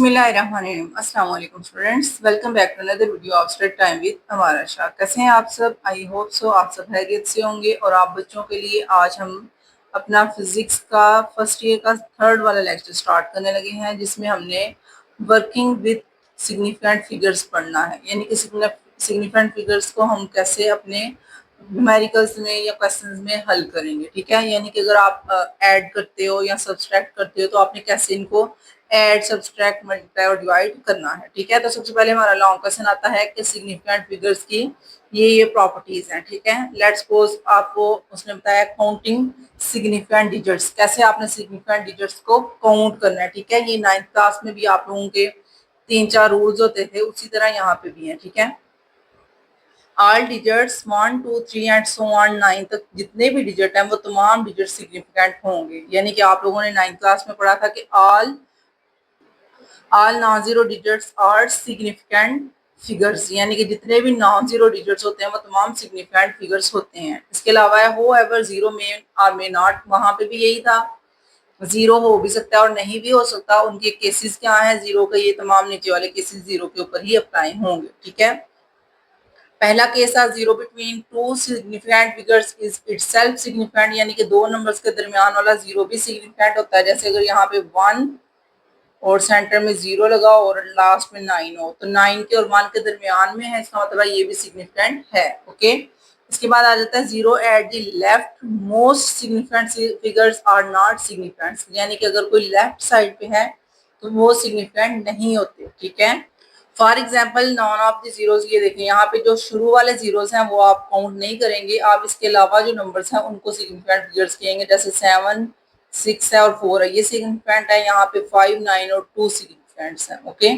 बिस्मिल्लाहिर्रहमानिर्रहीम। अस्सलाम वालेकुम students, welcome back to another video of study time with हमारा शाह। कैसे हैं आप सब? आई होप सो आप सब खैरियत से होंगे। और आप बच्चों के लिए आज हम अपना फिजिक्स का फर्स्ट ईयर का थर्ड वाला लेक्चर स्टार्ट करने लगे हैं, जिसमें हमने वर्किंग विद सिग्निफिकेंट फिगर्स पढ़ना है। यानी कि सिग्निफिकेंट फिगर्स को हम कैसे अपने न्यूमेरिकल्स में या क्वेश्चंस में हल करेंगे। ठीक है, यानी कि अगर आप ऐड करते हो या सब्सट्रैक्ट करते हो तो आपने कैसे इनको ऐड, सब्सट्रैक्ट, मल्टीप्लाई और डिवाइड करना है। ठीक है, तो सबसे पहले हमारा लॉन्ग क्वेश्चन आता है कि सिग्निफिकेंट फिगर्स की ये प्रॉपर्टीज हैं। ठीक है, लेट्स सपोज आपको उसने बताया काउंटिंग सिग्निफिकेंट डिजिट्स, कैसे आपने सिग्निफिकेंट डिजिट्स को काउंट करना है। ठीक है, ये 9th क्लास में भी आप लोगों के 3-4 रूल्स होते थे, उसी तरह यहाँ पे भी है। ठीक है, all digits 1 2 3 and so on 9 तक जितने भी डिजिट हैं वो तमाम डिजिट सिग्निफिकेंट होंगे। यानी कि आप लोगों ने 9th क्लास में पढ़ा था कि all non zero digits are significant figures, यानी कि जितने भी नॉन जीरो डिजिट्स होते हैं वो तमाम सिग्निफिकेंट फिगर्स होते हैं। इसके अलावा हो एवर जीरो मे और मे नॉट, वहां पे भी यही था, जीरो हो भी सकता है और नहीं भी हो सकता। उनके केसेस क्या है जीरो का, ये तमाम नीचे वाले केसेस जीरो के ऊपर ही अप्लाई होंगे। ठीक है, पहला केस था zero between two significant figures is itself significant, यानी कि दो नंबर्स के दरमियान वाला जीरो भी सिग्निफिकेंट होता है। जैसे अगर यहाँ पे 1 और सेंटर में 0 लगा और लास्ट में 9 हो, तो 9 के और 1 के दरमियान में है, इसका मतलब ये भी सिग्निफिकेंट है। ओके, इसके बाद आ जाता है zero at the leftmost significant figures are not significant, यानी कि अगर कोई लेफ्ट साइड पे है तो वो सिग्निफिकेंट नहीं होते। ठीक है, for example none of the zeros, ये देखें यहाँ पे जो शुरू वाले जीरोस हैं वो आप काउंट नहीं करेंगे, आप इसके अलावा जो नंबर्स हैं उनको सिग्निफिकेंट फिगर्स कहेंगे। जैसे 7 6 है और 4 है, ये सिग्निफिकेंट है। यहाँ पे 5 9 और 2 सिग्निफिकेंट्स हैं। Okay,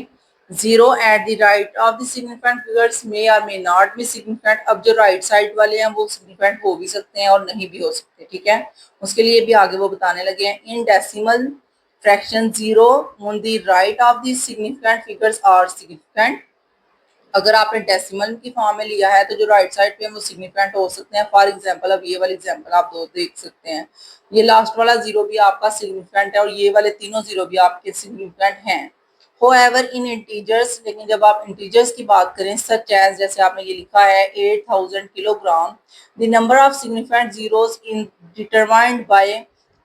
zero at the right of the significant figures may और मे नॉट बी सिग्निफिकेंट, अब जो राइट साइड वाले हैं वो सिग्निफिकेंट हो भी सकते हैं और नहीं भी हो सकते। ठीक है, उसके लिए भी आगे वो बताने लगे हैं। In decimal fraction zero on the right of the significant figures are significant, अगर आपने डेसिमल की फॉर्म में लिया है तो जो राइट साइड पे वो सिग्निफिकेंट हो सकते हैं। फॉर एग्जांपल अब ये वाले एग्जांपल आप दो देख सकते हैं, ये लास्ट वाला जीरो भी आपका सिग्निफिकेंट है और ये वाले तीनों जीरो भी आपके सिग्निफिकेंट हैं। होएवर इन इंटीजर्स, लेकिन जब आप इंटीजर्स की बात करें सच एज, जैसे आपने ये लिखा है 8000 kilogram, the number of significant zeros in determined by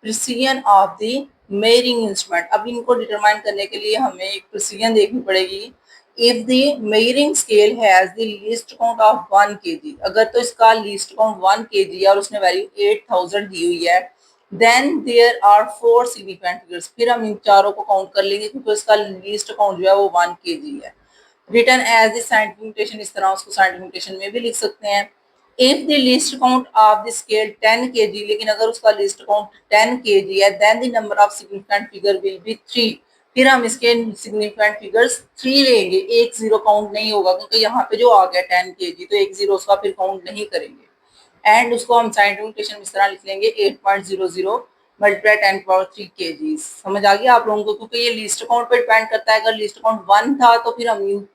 precision of the measuring instrument. अब इनको डिटरमाइन करने के लिए हमें एक प्रिसीजन देखनी पड़ेगी। If the measuring scale has the least count of 1 kg, अगर तो इसका लीस्ट काउंट 1 kg है और उसने वैल्यू 8000 दी हुई है, then there are 4 significant figures, फिर हम इन चारों को काउंट कर लेंगे क्योंकि उसका लीस्ट काउंट जो है वो 1 kg है। Return as the scientific notation, इस तरह उसको साइंटिफिक नोटेशन में भी लिख सकते हैं। If the least count of the scale 10 kg, लेकिन अगर उसका लीस्ट काउंट 10 kg है, then the number of significant figure will be 3, फिर हम इसके सिग्निफिकेंट फिगर्स 3 लेंगे, एक जीरो काउंट नहीं होगा क्योंकि यहाँ पे जो आ गया 10 kg तो एक जीरो उसका फिर काउंट नहीं करेंगे। एंड उसको हम साइंटिफिक नोटेशन में इस तरह लिख लेंगे 8.00 मल्टीप्लाई 10 3 kg। समझ आ गया आप लोगों को, क्योंकि ये लिस्ट काउंट पे डिपेंड करता है। अगर लिस्ट काउंट 1 था तो फिर हम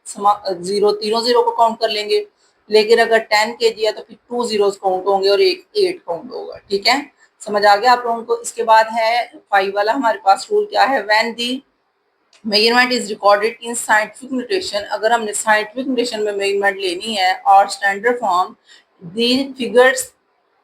जीरो तीनों जीरो को काउंट कर लेंगे, लेकिन अगर 10 kg है तो फिर 2 जीरोस काउंट होंगे और एक 8 काउंट होगा। ठीक है, समझ आ गया आप लोगों को। इसके बाद है 5 वाला, हमारे पास रूल क्या है, when the measurement is recorded in scientific notation, अगर हमने साइंटिफिक नोटेशन में मेजरमेंट लेनी है और standard form, the figures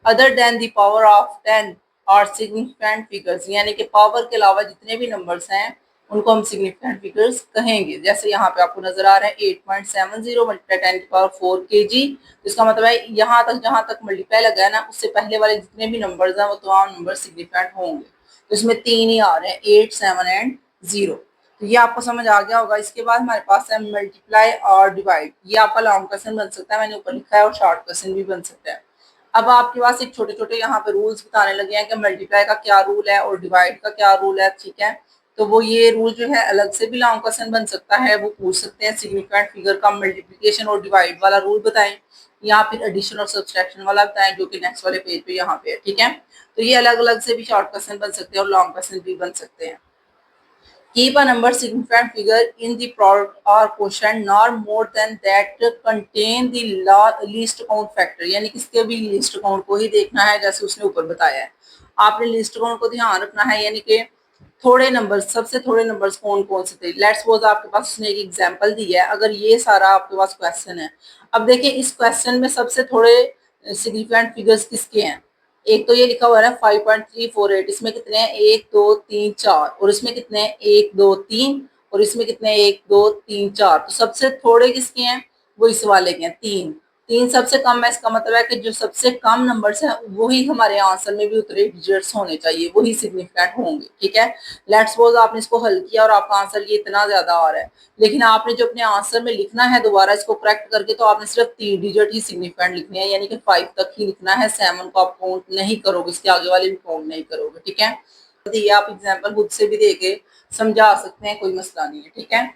other than the power of 10 और सिग्निफिकेंट फिगर्स, यानी कि पावर के अलावा जितने भी नंबर्स हैं उनको हम सिग्निफिकेंट फिगर्स कहेंगे। जैसे यहाँ पे आपको नजर आ रहा है 8.70 मल्टीप्लाई 10 की पावर 4 kg, इसका मतलब है यहाँ तक जहाँ तक मल्टीप्लाई लगा है ना उससे पहले वाले जितने भी नंबर्स हैं वो तमाम नंबर सिग्निफिकेंट होंगे। तो इसमें 3 ही आ रहे हैं, 8 7 एंड 0। तो ये आपको समझ आ गया होगा। इसके बाद हमारे पास है मल्टीप्लाई और डिवाइड, ये आपका लॉन्ग क्वेश्चन बन सकता है, मैंने ऊपर लिखा है, और शॉर्ट क्वेश्चन भी बन सकता है। अब आपके पास एक छोटे छोटे यहाँ पे रूल्स बताने लगे हैं कि मल्टीप्लाई का क्या रूल है और डिवाइड का क्या रूल है। ठीक है, तो वो ये रूल जो है अलग से भी लॉन्ग क्वेश्चन बन सकता है, वो पूछ सकते हैं सिग्निफिकेंट फिगर का मल्टीप्लिकेशन और डिवाइड वाला रूल बताएं, या फिर एडिशन और सब्सट्रैक्शन वाला बताएं, जो कि नेक्स्ट वाले पेज पे यहाँ पे है। ठीक है, तो ये अलग अलग से भी शॉर्ट क्वेश्चन बन सकते हैं और लॉन्ग क्वेश्चन भी बन सकते हैं। Keep a number significant figure in the product or quotient not more than that contain the least count factor, यानी किसके भी लिस्ट काउंट को ही देखना है जैसे उसने ऊपर बताया है। आपने लिस्ट काउंट को ध्यान रखना है, यानी कि थोड़े नंबर, सबसे थोड़े नंबर्स कौन कौन से थे। लेट्स सपोज आपके पास उसने एक एग्जांपल दिया है, अगर ये सारा आपके पास क्वेश्चन है, अब देखिए इस क्वेश्चन में सबसे थोड़े सिग्निफिकेंट फिगर्स किसके हैं। एक तो ये लिखा हुआ है 5.348, इसमें कितने हैं 1 2 3 4, और इसमें कितने हैं 1 2 3, और इसमें कितने हैं 1 2 3 4। तो सबसे थोड़े किसके हैं, वो इस वाले के हैं 3। 3 सबसे कम है, इसका मतलब है कि जो सबसे कम नंबर्स हैं वही हमारे आंसर में भी उतरे डिजिट्स होने चाहिए, वही सिग्निफिकेंट होंगे। ठीक है, लेट्स सपोज आपने इसको हल किया और आपका आंसर ये इतना ज्यादा आ रहा है, लेकिन आपने जो अपने आंसर में लिखना है दोबारा इसको करेक्ट करके, तो आपने सिर्फ 3 डिजिट ही सिग्निफिकेंट लिखने हैं, यानी कि 5 तक ही लिखना है, 7 को आप काउंट नहीं करोगे, इसके आगे वाले भी काउंट नहीं करोगे। ठीक है, ये आप एग्जाम्पल खुद से भी देके समझा सकते हैं, कोई मसला नहीं है। ठीक है,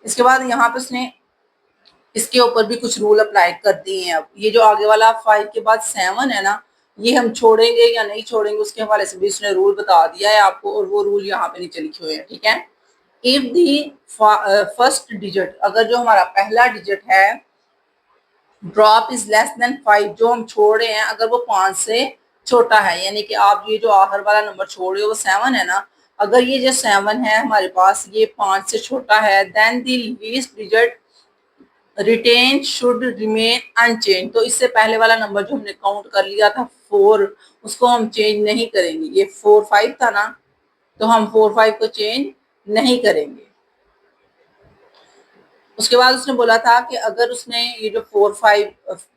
इसके बाद यहाँ पे उसने इसके ऊपर भी कुछ रूल अप्लाई कर दिए हैं। अब ये जो आगे वाला 5 के बाद 7 है ना, ये हम छोड़ेंगे या नहीं छोड़ेंगे उसके हवाले से भी उसने रूल बता दिया है आपको, और वो रूल यहाँ पे नीचे लिखे हुए हैं। ठीक है, इफ दी फर्स्ट डिजिट, अगर जो हमारा पहला डिजिट है ड्रॉप इज लेस देन 5, जो हम छोड़ रहे हैं अगर वो 5 से छोटा है, यानी कि आप ये जो आखिर वाला नंबर छोड़ रहे हो वो 7 है ना, अगर ये जो 7 है हमारे पास ये 5 से छोटा है, then the least digit retain should remain unchange. तो इससे पहले वाला नंबर जो हमने काउंट कर लिया था 4, उसको हम चेंज नहीं करेंगे। ये 4 5 था ना, तो हम 4 5 को चेंज नहीं करेंगे। उसके बाद उसने बोला था कि अगर उसने ये जो 4 5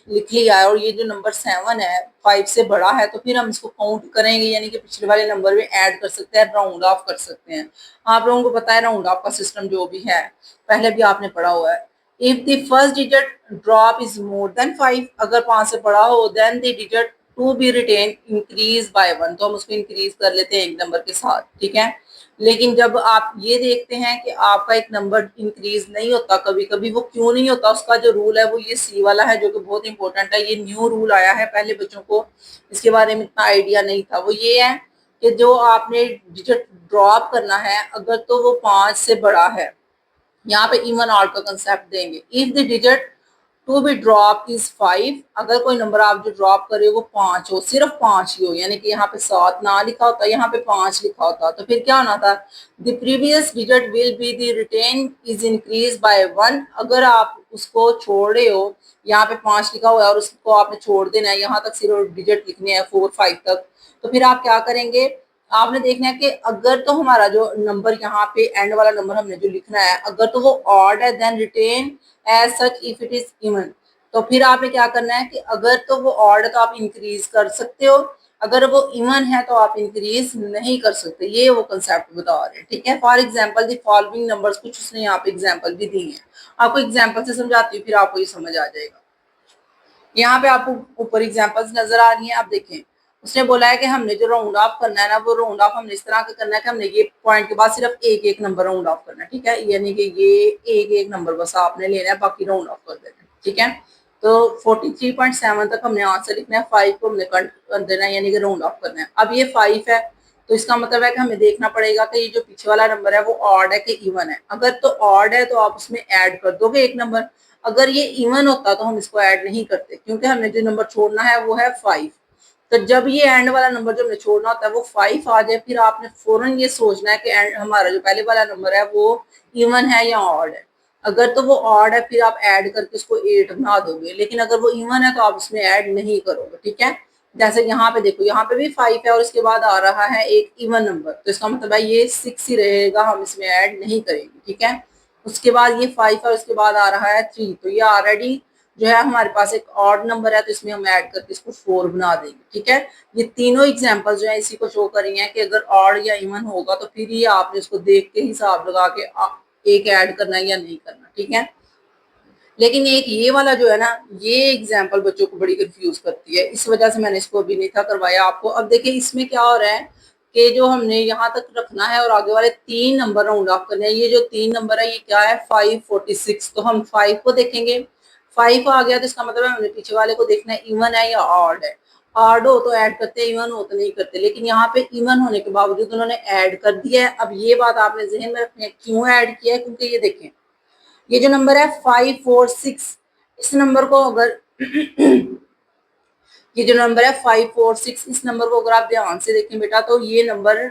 लिख लिया है और ये जो नंबर 7 है 5 से बड़ा है, तो फिर हम इसको काउंट करेंगे, यानी कि पिछले वाले नंबर में ऐड कर सकते हैं, राउंड ऑफ कर सकते हैं। आप लोगों को पता है राउंड ऑफ का सिस्टम जो भी है, पहले भी आपने पढ़ा हुआ है। If the first digit drop is more than 5, अगर 5 से बड़ा हो, then the digit to be retain increase by 1, तो हम उसको इंक्रीज कर लेते हैं एक नंबर के साथ। ठीक है, लेकिन जब आप ये देखते हैं कि आपका एक नंबर इंक्रीज नहीं होता, कभी कभी वो क्यों नहीं होता, उसका जो रूल है वो ये सी वाला है, जो कि बहुत इंपॉर्टेंट है। ये न्यू रूल आया है, पहले बच्चों को इसके बारे में इतना आइडिया नहीं था। वो ये है कि जो आपने डिजिट ड्रॉप करना है, अगर तो वो 5 से बड़ा है, यहाँ पे इवन ऑड का कंसेप्ट देंगे। If the digit to be drop is 5, अगर कोई नंबर आप जो ड्रॉप करे वो 5 हो, सिर्फ 5 ही हो, यानी कि यहाँ पे 7 ना लिखा होता, यहाँ पे 5 लिखा होता, तो फिर क्या होना था, the previous digit will be the retain is increase by 1। अगर आप उसको छोड़ रहे हो, यहाँ पे 5 लिखा हुआ है और उसको आपने छोड़ देना है, यहाँ तक सिर्फ डिजिट लिखने हैं 4 5 तक, तो फिर आप क्या करेंगे, आपने देखना है कि अगर तो हमारा जो नंबर यहाँ पे एंड वाला नंबर हमने जो लिखना है, अगर तो वो ऑड है, then retain as such if it is even. तो फिर आपने क्या करना है कि अगर तो वो ऑड है तो आप इंक्रीज कर सकते हो, अगर वो इवन है तो आप इंक्रीज नहीं कर सकते। ये वो कंसेप्ट बता रहे हैं। ठीक है, for example the following numbers, कुछ उसने यहाँ पे एग्जाम्पल भी दी है, आपको एग्जाम्पल से समझाती हूँ फिर आपको ये समझ आ जाएगा। यहाँ पे आपको ऊपर एग्जांपल्स नजर आ रही हैं, आप देखें। उसने बोला है कि हमने जो राउंड ऑफ करना है ना, वो राउंड ऑफ हमने इस तरह का करना है कि हमने ये पॉइंट के बाद सिर्फ एक एक नंबर राउंड ऑफ करना है। ठीक है, यानी कि ये एक एक नंबर बस आपने लेना है, बाकी राउंड ऑफ कर देना है। ठीक है, तो 43.7 तक हमने आंसर लिखना है, 5 को हमने कट कर देना है, यानी कि राउंड ऑफ करना है। अब ये 5 है, तो इसका मतलब है कि हमें देखना पड़ेगा कि ये जो पीछे वाला नंबर है वो ऑड है कि इवन है। अगर तो ऑड है तो आप उसमें ऐड कर दोगे एक नंबर, अगर ये इवन होता तो हम इसको ऐड नहीं करते, क्योंकि हमने जो नंबर छोड़ना है वो है 5। तो जब ये एंड वाला नंबर जो हमें छोड़ना होता है वो 5 आ जाए, फिर आपने फौरन ये सोचना है कि हमारा जो पहले वाला नंबर है वो इवन है या ऑड है। अगर तो वो ऑड है फिर आप ऐड करके उसको 8 बना दोगे, लेकिन अगर वो इवन है तो आप उसमें ऐड नहीं करोगे। ठीक है, जैसे यहाँ पे देखो, यहाँ पे भी 5 है और इसके बाद आ रहा है एक इवन नंबर, तो इसका मतलब है ये 6 ही रहेगा, हम इसमें ऐड नहीं करेंगे। ठीक है, उसके बाद ये 5 है, उसके बाद आ रहा है 3, तो ये ऑलरेडी जो है हमारे पास एक ऑड नंबर है, तो इसमें हम ऐड करके इसको 4 बना देंगे। ठीक है, ये तीनों एग्जांपल जो है इसी को शो कर रही हैं कि अगर ऑड या इवन होगा तो फिर ये आपने इसको देख के हिसाब लगा के एक ऐड करना है या नहीं करना। ठीक है, लेकिन एक ये वाला जो है ना, ये एग्जाम्पल बच्चों को बड़ी कंफ्यूज करती है, इस वजह से मैंने इसको अभी नहीं था करवाया आपको। अब देखिए इसमें क्या हो रहा है कि जो हमने यहाँ तक रखना है और आगे वाले 3 नंबर राउंड ऑफ करने हैं। ये जो 3 नंबर है ये क्या है 546, तो हम 5 को देखेंगे, 5 आ गया तो इसका मतलब है हमने पीछे वाले को देखना है इवन है या ऑड है। ऑड हो तो ऐड करते हैं, इवन हो तो नहीं करते, लेकिन यहाँ पे इवन होने के बावजूद उन्होंने ऐड कर दिया है। अब ये बात आपने जहन में रखनी है, क्यों ऐड किया है, क्योंकि ये देखें ये जो नंबर है 546, इस नंबर को अगर ये जो नंबर है 546, इस नंबर को अगर आप ध्यान से देखें बेटा, तो ये नंबर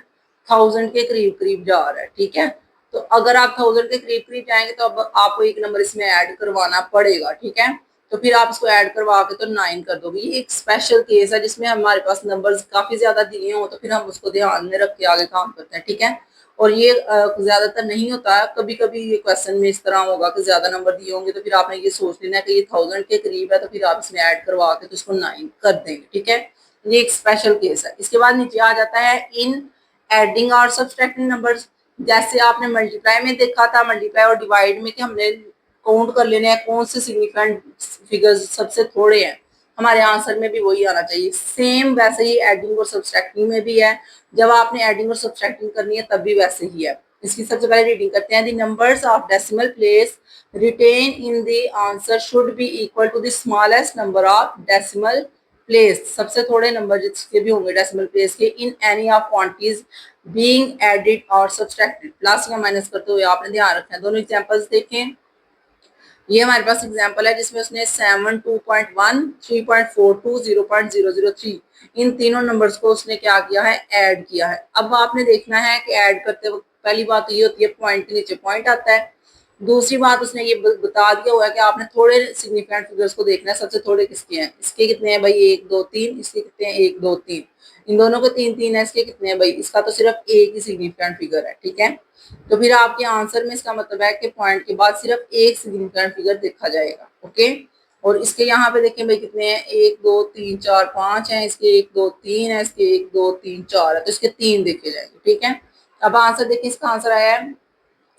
1000 के करीब करीब जा रहा है, ठीक है। तो अगर आप 1000 के करीब करीब जाएंगे तो अब आपको एक नंबर इसमें ऐड करवाना पड़ेगा, ठीक है। तो फिर आप इसको ऐड करवा के तो 9 कर दोगे। ये एक स्पेशल केस है जिसमें हमारे पास नंबर्स काफी ज्यादा दिए हो तो फिर हम उसको ध्यान में रख के आगे काम करते हैं, ठीक है। और ये ज्यादातर नहीं होता है, कभी कभी ये क्वेश्चन में इस तरह होगा कि ज्यादा नंबर दिए होंगे तो फिर आपने ये सोच लेना है कि ये 1000 के करीब है तो फिर आप इसमें ऐड करवा के तो इसको 9 कर देंगे, ठीक है। ये एक स्पेशल केस है। इसके बाद नीचे आ जाता है इन एडिंग और सब्सट्रैक्टिंग नंबर्स। जैसे आपने मल्टीप्लाई में देखा था, मल्टीप्लाई और डिवाइड में कि हमने काउंट कर लेने हैं कौन से सिग्निफिकेंट फिगर्स सबसे थोड़े हैं, हमारे आंसर में भी वही आना चाहिए। सेम वैसे ही एडिंग और सब्सट्रैक्टिंग में भी है, जब आपने एडिंग और सब्सट्रैक्टिंग करनी है तब भी वैसे ही है। इसकी सबसे पहले रीडिंग करते हैं। The numbers of decimal place retain in the answer should be equal to the smallest number of decimal place. सबसे थोड़े नंबर जिसके भी होंगे डेसिमल प्लेस के in any of quantities being added और सब्सट्रैक्टेड। प्लस या माइनस करते हुए आपने ध्यान रखना है। दोनों एग्जांपल्स देखें। ये हमारे पास एग्जांपल है जिसमें उसने 7, 2.1, 3.42, 0.003 इन तीनों नंबर्स को उसने क्या किया है, ऐड किया है। अब आपने देखना है कि ऐड करते वक्त पहली बात तो ये होती है पॉइंट के नीचे पॉइंट आता है। दूसरी बात उसने ये बता दिया हुआ है कि आपने थोड़े सिग्निफिकेंट फिगर्स को देखना है, सबसे थोड़े किसके हैं। इसके कितने हैं भाई, 1 2 3। इसके कितने हैं, 1 2 3। इन दोनों के 3 3 है, इसके कितने हैं भाई, इसका तो सिर्फ एक ही सिग्निफिकेंट फिगर है, ठीक है। तो फिर आपके आंसर में इसका मतलब है कि पॉइंट के बाद सिर्फ एक सिग्निफिकेंट फिगर देखा जाएगा, ओके। और इसके यहाँ पे देखें भाई कितने हैं, 1 2 3 4 5 हैं, इसके 1 2 3 है, इसके 1 2 3 4 है, तो इसके 3 देखे जाएंगे, ठीक है। अब आंसर देखिए, इसका आंसर आया है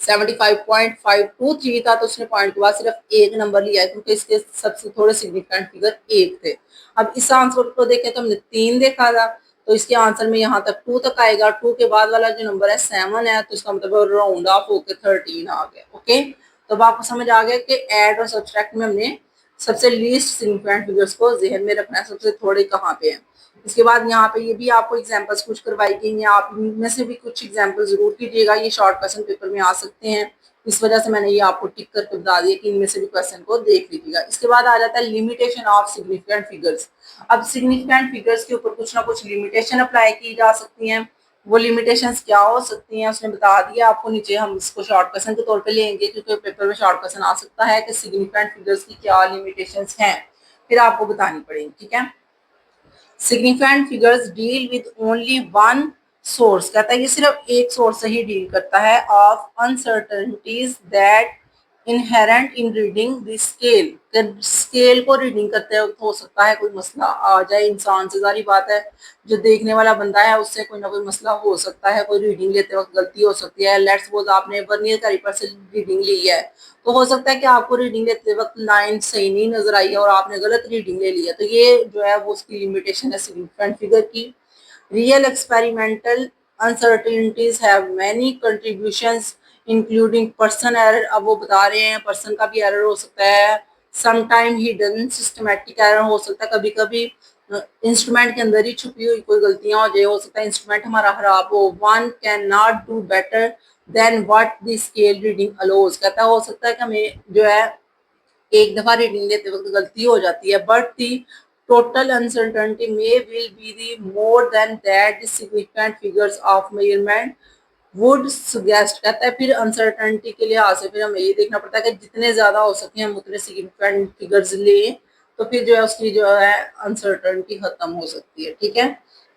75.523 था, तो उसने पॉइंट के बाद सिर्फ एक नंबर लिया है क्योंकि इसके सबसे थोड़े सिग्निफिकेंट फिगर एक थे। अब इस आंसर को देखें तो हमने 3 देखा था, तो इसके आंसर में यहाँ तक 2 तक आएगा। 2 के बाद वाला जो नंबर है 7 है, तो इसका मतलब राउंड ऑफ होकर 13 आ गया, ओके। तो अब आपको समझ आ गया कि ऐड और सब्सट्रैक्ट में हमने सबसे लीस्ट सिग्निफिकेंट फिगर्स को जहन में रखना है, सबसे थोड़े कहाँ पे हैं। इसके बाद यहाँ पे ये भी आपको एग्जांपल्स कुछ करवाई गई हैं, आप इनमें से भी कुछ एग्जांपल जरूर कीजिएगा, ये शॉर्ट क्वेश्चन पेपर में आ सकते हैं। इस वजह से मैंने ये आपको टिक करके बता दिया कि इनमें से भी क्वेश्चन को देख लीजिएगा। इसके बाद आ जाता है लिमिटेशन ऑफ सिग्निफिकेंट फिगर्स। अब सिग्निफिकेंट फिगर्स के ऊपर कुछ ना कुछ लिमिटेशन अप्लाई की जा सकती हैं। वो लिमिटेशंस क्या हो सकती हैं उसने बता दिया आपको नीचे। हम इसको शॉर्ट क्वेश्चन के तौर पे लेंगे क्योंकि पेपर में शॉर्ट क्वेश्चन आ सकता है कि सिग्निफिकेंट फिगर्स की क्या लिमिटेशंस हैं, फिर आपको बतानी पड़ेगी, ठीक है। Significant figures deal with only one source, कहता है ये सिर्फ एक सोर्स से ही डील करता है, of uncertainties that inherent in reading the scale. Scale को रीडिंग करते वक्त हो सकता है कोई मसला आ जाए, इंसान से जारी बात है, जो देखने वाला बंदा है उससे कोई ना कोई मसला हो सकता है, कोई रीडिंग लेते वक्त गलती हो सकती है। लेट्स सपोज आपने वर्नियर कैलिपर से रीडिंग ली है, तो हो सकता है कि आपको रीडिंग लेते वक्त लाइन सही नहीं नजर आई है और आपने गलत रीडिंग ले लिया, तो ये जो है वो उसकी लिमिटेशन है सिग्निफिकेंट फिगर की। Real experimental uncertainties have many contributions including person error. अब वो बता रहे हैं पर्सन का भी एरर हो सकता है, समटाइम हिडन सिस्टमैटिक एरर हो सकता है, कभी कभी इंस्ट्रूमेंट के अंदर ही छुपी हुई कोई गलतियां हो जाए, हो सकता है इंस्ट्रूमेंट हमारा खराब हो। One can not do better than what the scale reading allows, कहता है हो सकता है कि हमें जो है एक दफा रीडिंग लेते वक्त गलती हो जाती है, but the total uncertainty may will be the more than that the significant figures of measurement would suggest. कहता है फिर अनसर्टेनिटी के लिहाज से फिर हमें ये देखना पड़ता है कि जितने ज्यादा हो सके हम उतने सिग्निफिकेंट फिगर्स लें, तो फिर जो है उसकी जो है अनसर्टेनिटी खत्म हो सकती है, ठीक है।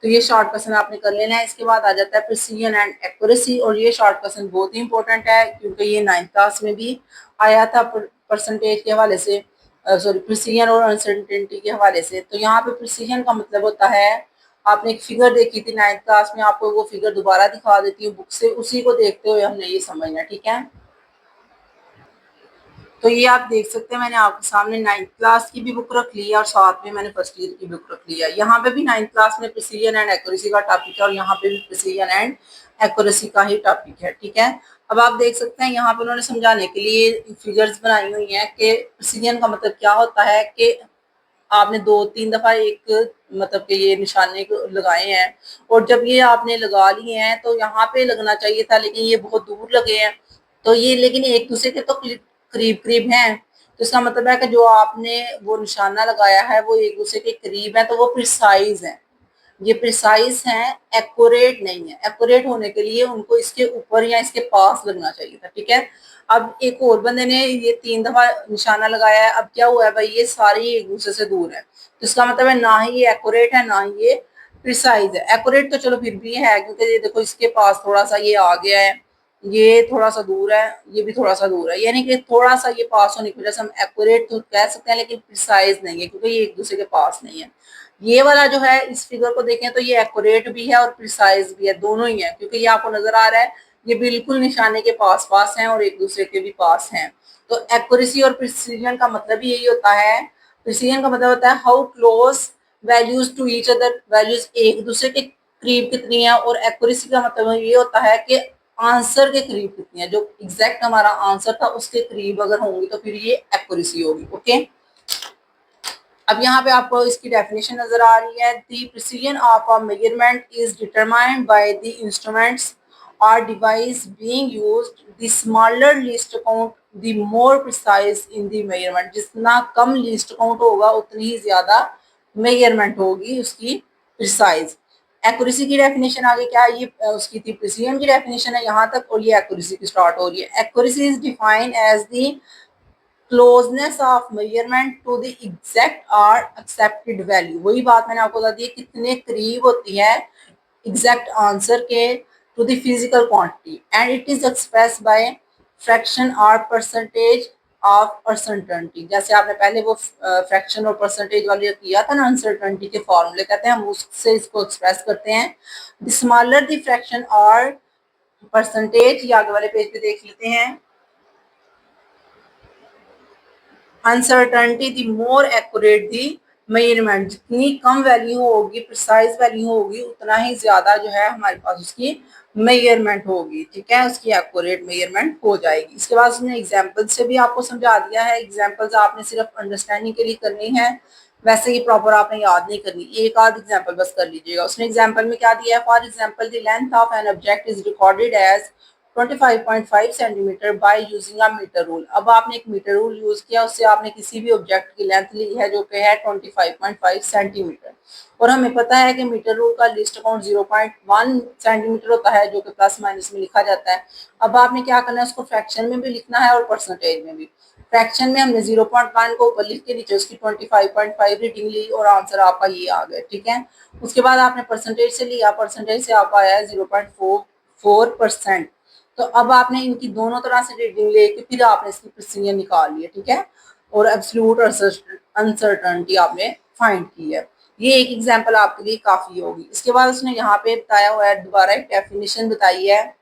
तो ये शॉर्ट क्वेश्चन आपने कर लेना है। इसके बाद आ जाता है प्रिसीजन एंड एक्यूरेसी, और ये शॉर्ट क्वेश्चन बहुत ही इंपॉर्टेंट है क्योंकि ये 9th क्लास में भी आया था परसेंटेज के हवाले से, सॉरी प्रिसीजन और अनसर्टेनिटी के हवाले से। तो यहाँ पे प्रिसीजन का मतलब होता है, आपने एक फिगर देखी थी 9th क्लास में, आपको वो फिगर दोबारा दिखा देती हूँ बुक से, उसी को देखते हुए हमने ये समझना, ठीक है। तो ये आप देख सकते हैं मैंने आपके सामने 9th क्लास की भी बुक रख ली है और साथ में मैंने फर्स्ट ईयर की बुक रख ली है। यहाँ पे भी 9th क्लास में प्रिसीजन एंड एक्यूरेसी का टॉपिक है और यहाँ पे भी प्रिसीजन एंड एक्यूरेसी का ही टॉपिक है, ठीक है। अब आप देख सकते हैं यहाँ पे उन्होंने समझाने के लिए फिगर्स बनाई हुई हैं कि प्रिसीजन का मतलब क्या होता है कि आपने 2-3 दफा एक मतलब कि ये निशाने लगाए हैं और जब ये आपने लगा लिए हैं तो यहाँ पे लगना चाहिए था लेकिन ये बहुत दूर लगे हैं, तो ये लेकिन एक दूसरे के तो करीब करीब हैं, तो इसका मतलब है कि जो आपने वो निशाना लगाया है वो एक दूसरे के करीब है, तो वो प्रिसाइज है। ये प्रिसाइज हैं, एक्यूरेट नहीं है। एक्यूरेट होने के लिए उनको इसके ऊपर या इसके पास लगना चाहिए था, ठीक है। अब एक और बंदे ने ये 3 दफा निशाना लगाया है, अब क्या हुआ है भाई, ये सारे एक दूसरे से दूर है, तो इसका मतलब है ना ही ये एक्यूरेट है ना ही ये प्रिसाइज है। एक्यूरेट तो चलो फिर भी है, क्योंकि ये देखो इसके पास थोड़ा सा ये आ गया है, ये थोड़ा सा दूर है, ये भी थोड़ा सा दूर है, यानी कि थोड़ा सा ये पास होने की वजह से हम एक्यूरेट तो कह सकते हैं, लेकिन प्रिसाइज नहीं है, क्योंकि ये एक दूसरे के पास नहीं है। ये वाला जो है, इस फिगर को देखें तो ये एक्यूरेट भी है और प्रिसाइज भी है, दोनों ही है, क्योंकि ये आपको नजर आ रहा है ये बिल्कुल निशाने के पास पास हैं और एक दूसरे के भी पास हैं। तो एक्यूरेसी और प्रिसीजन का मतलब यही होता है। प्रिसीजन का मतलब होता है how close values to each other, values एक दूसरे के करीब कितनी है, और एक्यूरेसी का मतलब ये होता है कि आंसर के करीब कितनी है, जो एग्जैक्ट हमारा आंसर था उसके करीब अगर होंगी तो फिर ये एक्यूरेसी होगी। ओके, अब यहाँ पे आपको इसकी डेफिनेशन नजर आ रही है। The precision of a measurement is determined by the instruments और device being used, the smaller least count the more precise in the measurement. जितना कम लीस्ट काउंट होगा उतनी ही ज्यादा मेजरमेंट होगी उसकी प्रिसाइज। एक्यूरेसी की डेफिनेशन आगे क्या है, ये उसकी थी, प्रिसीजन की डेफिनेशन है यहाँ तक, और ये एक्यूरेसी की स्टार्ट हो रही है। Accuracy is defined as the closeness of measurement to the exact और एक्सेप्टेड वैल्यू। वही बात मैंने आपको बता दी, कितने करीब होती है एग्जैक्ट आंसर के to the physical quantity, and it is express by fraction और परसेंटेज ऑफ अनसर्टेनिटी। जैसे आपने पहले वो फ्रैक्शन और परसेंटेज वाले किया था ना, अनसर्टेनिटी के फॉर्मूले कहते हैं, हम उससे इसको एक्सप्रेस करते हैं। द स्मॉलर द फ्रैक्शन और परसेंटेज, ये आगे वाले पेज पे देख लेते हैं। अनसर्टनिटी दी मोर एक्यूरेट दी मेजरमेंट, जितनी कम वैल्यू होगी, प्रिसाइज वैल्यू होगी, उतना ही ज्यादा जो है हमारे पास उसकी मेजरमेंट होगी, ठीक है, उसकी एक्यूरेट मेजरमेंट हो जाएगी। इसके बाद उसने एग्जांपल से भी आपको समझा दिया है। एग्जांपल्स आपने सिर्फ अंडरस्टैंडिंग के लिए करनी है, वैसे ही प्रॉपर आपने याद नहीं करनी, एक आध एग्जांपल बस कर लीजिएगा। उसने एग्जांपल में क्या दिया है, for example the length of an object is recorded as 25.5 centimetre by using a metre rule. अब आपने एक मीटर रूल यूज किया, उससे आपने किसी भी ऑब्जेक्ट की लेंथ ली है जो कि है 25.5 सेंटीमीटर, और हमें पता है कि मीटर रूल का लीस्ट काउंट 0.1 सेंटीमीटर होता है, जो कि प्लस माइनस में लिखा जाता है। अब आपने क्या करना है, उसको फ्रैक्शन में भी लिखना है और परसेंटेज में भी। फ्रैक्शन में हमने 0.1 को ऊपर लिख के नीचे उसकी 25.5 रीडिंग ली और आंसर आपका ये आ गया, ठीक है। उसके बाद आपने परसेंटेज से लिया, परसेंटेज से आपका आया है 0.44%। तो अब आपने इनकी दोनों तरह से रीडिंग लेके फिर आपने इसकी प्रिसीजन निकाल ली है, ठीक है, और एब्सोल्यूट अनसर्टेनिटी आपने फाइंड की है। ये एक एग्जांपल आपके लिए काफी होगी। इसके बाद उसने यहाँ पे बताया हुआ है, दोबारा एक डेफिनेशन बताई है।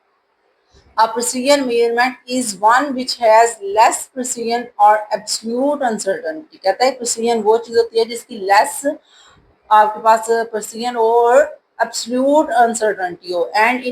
A precision measurement is one which has less precision or absolute uncertainty। कहता है precision वो चीज होती है जिसकी less आपके पास precision और absolute uncertainty हो, and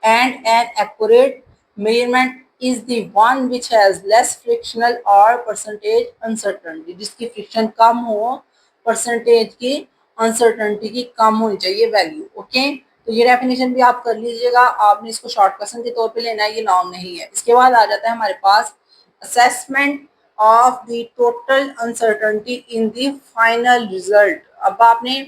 an accurate measurement is the one which has less frictional or percentage uncertainty। जिसकी फ्रिक्शन कम हो, परसेंटेज की अनसर्टनिटी की कम होनी चाहिए वैल्यू। ओके, तो ये डेफिनेशन भी आप कर लीजिएगा, आपने इसको शॉर्ट क्वेश्चन के तौर पे लेना है, ये लॉन्ग नहीं है। इसके बाद आ जाता है हमारे पास assessment of the total uncertainty in the final result. अब आपने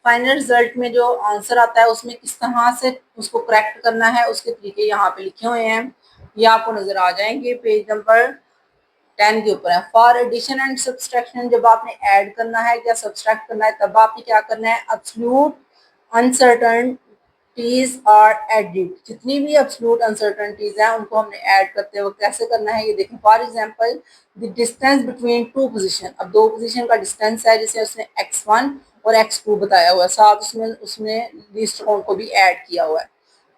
फाइनल रिजल्ट में जो आंसर आता है उसमें किस तरह से उसको करेक्ट करना है, उसके तरीके यहाँ पे लिखे हुए हैं, ये आपको नजर आ जाएंगे पेज नंबर 10 के ऊपर है। फॉर एडिशन एंड सब्सट्रैक्शन, जब आपने ऐड करना है या सब्सट्रैक्ट करना है तब आपने क्या करना है, एब्सोल्यूट अनसर्टेनिटीज और एडिट, जितनी भी एब्सोल्यूट अनसर्टेनिटीज हैं उनको हमने ऐड करते हुए कैसे करना है ये देखें। For example the distance between two position, अब दो पोजीशन का डिस्टेंस है, जैसे उसने x1 और x2 बताया हुआ है, साथ उसमें उसने लिस्ट काउंट को भी ऐड किया हुआ है।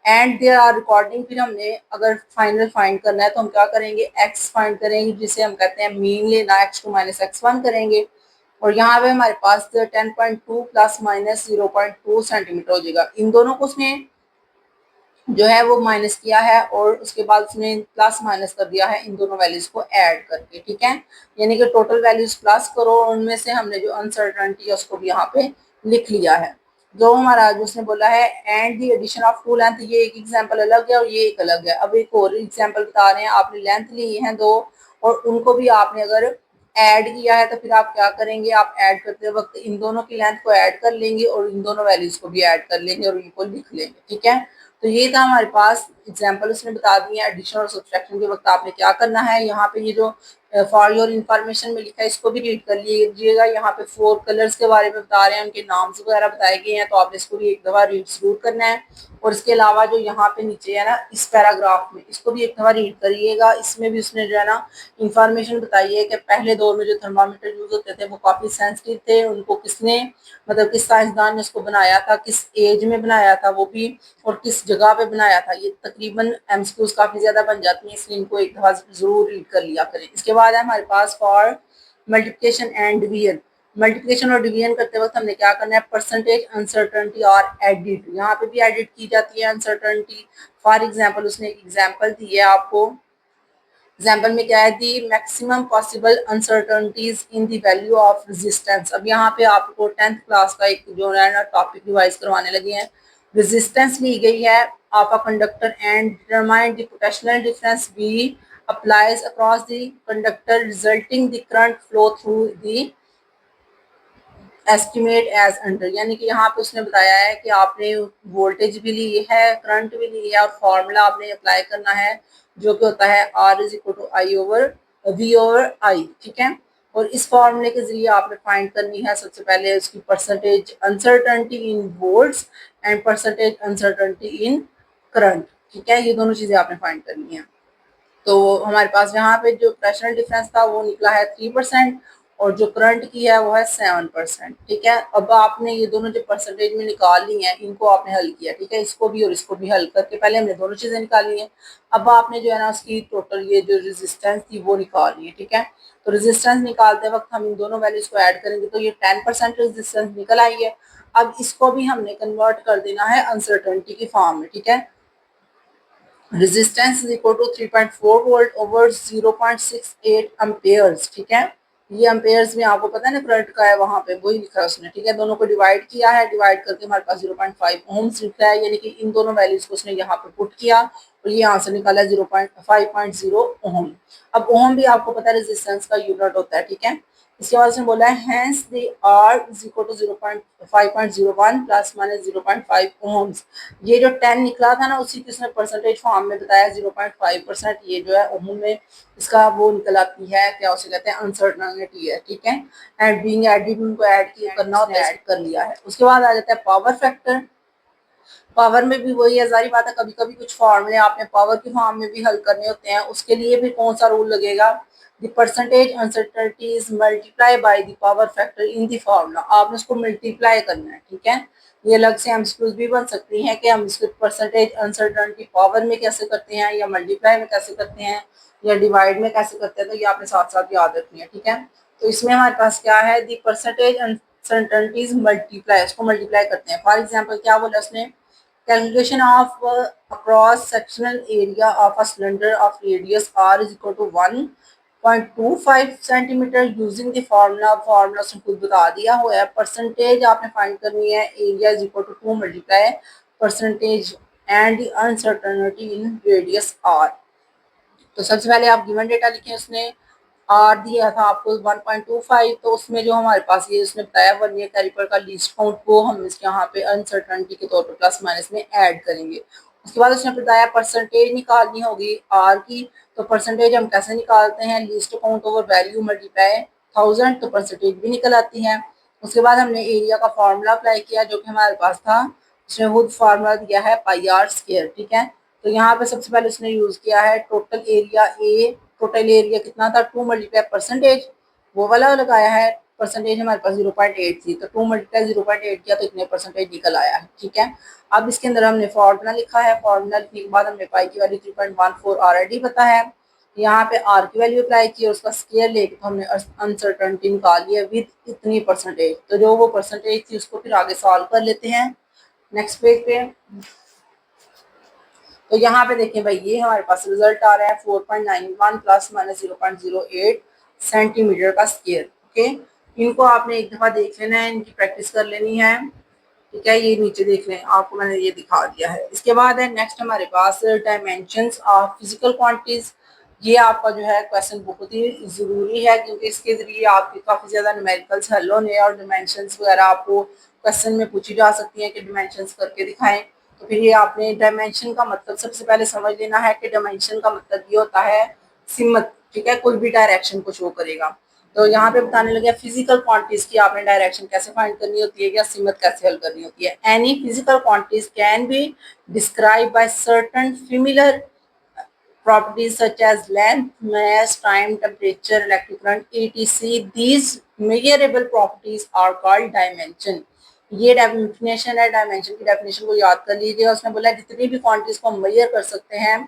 एंड देयर आर रिकॉर्डिंग, फिर हमने अगर फाइनल फाइंड करना है तो हम क्या करेंगे, एक्स फाइंड करेंगे, जिसे हम कहते हैं मीन लेना, x2 माइनस x1 करेंगे, और यहाँ पे हमारे पास 10.2 प्लस माइनस 0.2 सेंटीमीटर हो जाएगा। इन दोनों को उसने जो है वो माइनस किया है और उसके बाद उसने प्लस माइनस कर दिया है इन दोनों वैल्यूज को ऐड करके, ठीक है, यानी कि टोटल वैल्यूज प्लस करो, उनमें से हमने जो अनसर्टेनिटी है उसको भी यहाँ पे लिख लिया है। जो हमारा जो उसने बोला है and the addition of two length, ये एक एग्जांपल अलग है और ये एक अलग है। अब एक और एग्जांपल बता रहे हैं, आपने लेंथ ली है दो और उनको भी आपने अगर ऐड किया है तो फिर आप क्या करेंगे, आप ऐड करते वक्त इन दोनों की लेंथ को ऐड कर लेंगे और इन दोनों वैल्यूज को भी ऐड कर लेंगे और इनको लिख लेंगे, ठीक है। तो ये था हमारे पास एग्जाम्पल, उसने बता दिया एडिशन और सब्सट्रैक्शन के वक्त आपने क्या करना है। यहाँ पे ये जो फॉर योर इन्फॉर्मेशन में लिखा है इसको भी रीड कर लीजिएगा। यहाँ पे 4 कलर्स के बारे में बता रहे हैं, उनके नाम्स वगैरह बताए गए हैं, तो आपने इसको भी एक दफा रीड जरूर करना है। और इसके अलावा जो यहाँ पे नीचे है ना इस पैराग्राफ में, इसको भी एक दफा रीड करिएगा। इसमें भी उसने जो है ना इंफॉर्मेशन बताई है कि पहले दौर में जो थर्मामीटर यूज होते थे वो काफी सेंसिटिव थे, उनको किसने मतलब किस साइंसदान ने उसको बनाया था, किस एज में बनाया था वो भी, और किस जगह पे बनाया था। ये तकरीबन एमसीक्यूज काफी ज्यादा बन जाती हैं, इसलिए इनको एक दफा जरूर रीड कर लिया करें। इसके बाद है हमारे पास for multiplication and division. Multiplication और डिवीजन करते वक्त हमने क्या करना है, परसेंटेज अनसर्टेनिटी और एडिट, यहाँ पे भी एडिट की जाती है अनसर्टेनिटी। फॉर एग्जाम्पल उसने एक एग्जाम्पल दी है आपको, एग्जाम्पल में क्या है, the maximum possible uncertainties in the value of resistance. अब यहाँ पे आपको 10th क्लास का एक जो है ना टॉपिक रिवाइज करवाने लगे हैं। रेजिस्टेंस ली गई है of a conductor and determine the potential difference be applies across the conductor resulting the current flow through the estimate as under, यानी कि यहाँ पे उसने बताया है कि आपने वोल्टेज भी ली है, करंट भी ली है और फॉर्मूला आपने अप्लाई करना है जो कि होता है R is equal to I over V over I, ठीक है। और इस फॉर्मूले के जरिए आपने फाइंड करनी है सबसे पहले उसकी percentage uncertainty in volts and percentage uncertainty in current, ठीक है। ये दोनों चीजें आपने फाइंड करनी है। तो हमारे पास यहाँ पे जो प्रेशनल डिफरेंस था वो निकला है 3% और जो करंट की है वो है 7%, ठीक है। अब आपने ये दोनों जो परसेंटेज में निकाल ली हैं इनको आपने हल किया, ठीक है, इसको भी और इसको भी हल करके पहले हमने दोनों चीजें निकाली हैं। अब आपने जो है ना उसकी टोटल ये जो रेजिस्टेंस थी वो निकालनी है, ठीक है। तो रेजिस्टेंस निकालते वक्त हम इन दोनों वैल्यूज को ऐड करेंगे तो ये 10% रेजिस्टेंस निकल आई है। अब इसको भी हमने कन्वर्ट कर देना है अनसर्टेनिटी की फॉर्म में, ठीक है। Resistance is equal to 3.4 volt over 0.68 amperes, ठीक है। ये अम्पेयर्स में आपको पता है ना करंट का है, वहां पे वही लिखा है उसने, ठीक है। दोनों को डिवाइड किया है, डिवाइड करके हमारे पास 0.5 ओम्स लिखा है, यानी कि इन दोनों वैल्यूज को उसने यहाँ पे पुट किया और ये आंसर निकाला 0.5.0 ओम। अब ओम भी आपको पता है रेजिस्टेंस का यूनिट होता है, ठीक है। इसके बाद उसने बोला है hence the R is equal to 0.5.01 plus minus 0.5 ohms. ये जो 10 निकला था ना उसी की उसने परसेंटेज फॉर्म में बताया 0.5%, ये जो है ओम में इसका वो निकल आती है, क्या उसे कहते हैं, अनसर्टेनिटी है, ठीक है। एंड बीइंग एडेड, उनको ऐड करना होता है, ऐड कर लिया है। उसके बाद आ जाता है पावर फैक्टर। पावर में भी वही है, जारी बात है, कभी कभी कुछ फॉर्मूले आपने पावर की फॉर्म में भी हल करने होते हैं, उसके लिए भी कौन सा रूल लगेगा, the percentage uncertainty is multiply by the power factor in the formula. आपने उसको मल्टीप्लाई करना है, ठीक है। ये अलग से एमसीक्यूज भी बन सकती हैं कि हम इसको परसेंटेज अनसर्टेनिटी पावर में कैसे करते हैं या मल्टीप्लाई में कैसे करते हैं या डिवाइड में कैसे करते हैं, तो ये आपने साथ साथ याद रखनी है, ठीक है। तो इसमें हमारे पास क्या है, द परसेंटेज अनसर्टेनिटीज मल्टीप्लाई, इसको मल्टीप्लाई करते हैं। फॉर एग्जाम्पल क्या बोला उसने, calculation of cross sectional area of a cylinder of radius r is equal to 1.25 centimeter using the formula उसने खुद बता दिया हुआ है। परसेंटेज आपने फाइंड करनी है, area is equal to 2 multiply percentage and uncertainty in radius r। तो सबसे पहले आप गिवन डेटा लिखें, उसने आर दिया था आपको 1.25, तो उसमें जो हमारे पास ये उसने बताया वर्नियर कैलिपर का लीस्ट काउंट वो हम इसके यहाँ पे अनसर्टेनिटी के तौर पर प्लस माइनस में ऐड करेंगे। उसके बाद उसने बताया परसेंटेज निकालनी होगी आर की, तो परसेंटेज हम कैसे निकालते हैं, least count over value multiply 1000, तो परसेंटेज भी निकल आती है। उसके बाद हमने एरिया का फॉर्मूला अप्लाई किया जो कि हमारे पास था, उसने खुद फार्मूला दिया है पाई आर स्क्वायर, ठीक है। तो यहाँ पे सबसे पहले उसने यूज किया है total area A, total area कितना था 2 मल्टीप्लाई परसेंटेज, वो वाला लगाया है। परसेंटेज हमारे पास 0.8 थी, तो 2 मल्टीप्लाई 0.8 किया तो इतने परसेंटेज निकल आया है, ठीक है। अब इसके अंदर हमने फॉर्मूला लिखा है, फॉर्मूला लिखने के बाद हमने पाई की वैल्यू 3.14 ऑलरेडी पता है, यहाँ पे आर की वैल्यू अप्लाई की और उसका स्केयर लेके तो हमने अनसर्टेनिटी निकाल लिया विद इतनी परसेंटेज। तो जो वो परसेंटेज थी उसको फिर आगे सॉल्व कर लेते हैं नेक्स्ट पेज पे। तो यहाँ पे देखें भाई, ये हमारे पास रिजल्ट आ रहा है 4.91 प्लस माइनस 0.08 सेंटीमीटर का स्केयर, ओके। इनको आपने एक दफा देख लेना है, इनकी प्रैक्टिस कर लेनी है, ठीक है। ये नीचे देख लें, आपको मैंने ये दिखा दिया है। इसके बाद है नेक्स्ट हमारे पास डायमेंशंस ऑफ फिजिकल क्वांटिटीज। ये आपका जो है क्वेश्चन बहुत ही ज़रूरी है, क्योंकि इसके ज़रिए आपके काफ़ी ज़्यादा न्यूमेरिकल्स हल होने और डिमेंशंस वगैरह आपको क्वेश्चन में पूछी जा सकती हैं कि डिमेंशंस करके दिखाएं। तो फिर ये आपने डायमेंशन का मतलब सबसे पहले समझ लेना है कि डायमेंशन का मतलब ये होता है सिमत, ठीक है, कोई भी डायरेक्शन को शो करेगा। तो यहाँ पे बताने लगे फिजिकल क्वांटिटीज की आपने डायरेक्शन कैसे फाइंड करनी होती है या सिमत कैसे हल करनी होती है। Any physical quantities can be describe by certain similar properties such as length, mass, time, temperature, electric current, etc. These measurable properties are called dimension. ये डेफिनेशन है, डायमेंशन की डेफिनेशन को याद कर लीजिए। उसने बोला जितनी भी क्वांटिटीज को हम मेजर कर सकते हैं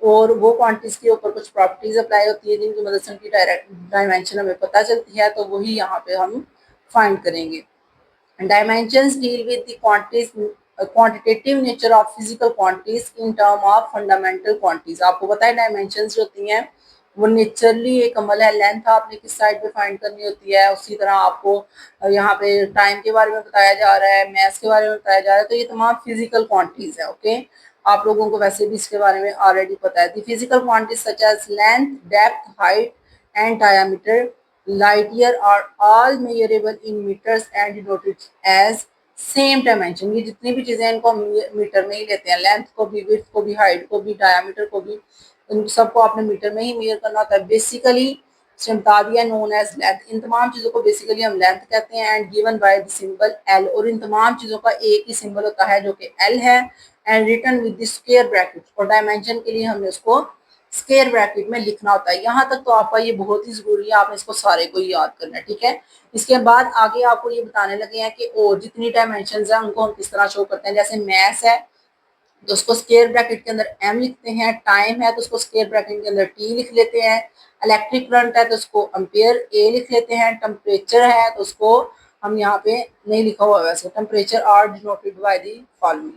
और वो क्वांटिटीज के ऊपर कुछ प्रॉपर्टीज अप्लाई होती है जिनकी मदद से उनकी डायमेंशन हमें पता चलती है, तो वही यहाँ पे हम फाइंड करेंगे। Dimensions deal with the quantitative nature of physical quantities in term of fundamental quantities। आपको पता है डायमेंशंस जो होती हैं वो नेचुरली एक अमल है। लेंथ आपने किस साइड पे फाइंड करनी होती है, उसी तरह आपको यहाँ पे टाइम के बारे में बताया जा रहा है, मैथ्स के बारे में बताया जा रहा है। तो ये तमाम फिजिकल क्वांटिटीज है। ओके, आप लोगों को वैसे भी इसके बारे में ऑलरेडी पता है। The physical quantities such as length, depth, height and diameter, light year are all measurable in meters and denoted as same dimension. ये जितनी भी चीजें इनको मीटर में ही लेते हैं, लेंथ को भी, विड्थ को भी, हाइट को भी, डायमीटर को भी, इन सबको आपने मीटर में ही मेजर करना होता है। बेसिकली बता दिया नोन एज लेंथ, इन तमाम चीजों को बेसिकली हम लेंथ कहते हैं। And given by the symbol L, और इन तमाम चीजों का एक ही सिंबल होता है जो कि एल है। And written with the square bracket, और डायमेंशन के लिए हमने उसको स्क्वायर ब्रैकेट में लिखना होता है। यहाँ तक तो आपका ये बहुत ही जरूरी है, आपने इसको सारे को ही याद करना है, ठीक है। इसके बाद आगे आपको ये बताने लगे हैं कि और जितनी डायमेंशंस हैं उनको हम किस तरह शो करते हैं। जैसे मैथ है तो उसको स्क्वायर ब्रैकेट के अंदर एम लिखते हैं, टाइम है तो उसको स्क्वायर ब्रैकेट के अंदर टी लिख लेते हैं, इलेक्ट्रिक करंट है तो उसको एम्पेयर ए लिख लेते हैं, टेम्परेचर है तो उसको हम यहाँ पे नहीं लिखा हुआ वैसे, temperature are denoted by the following.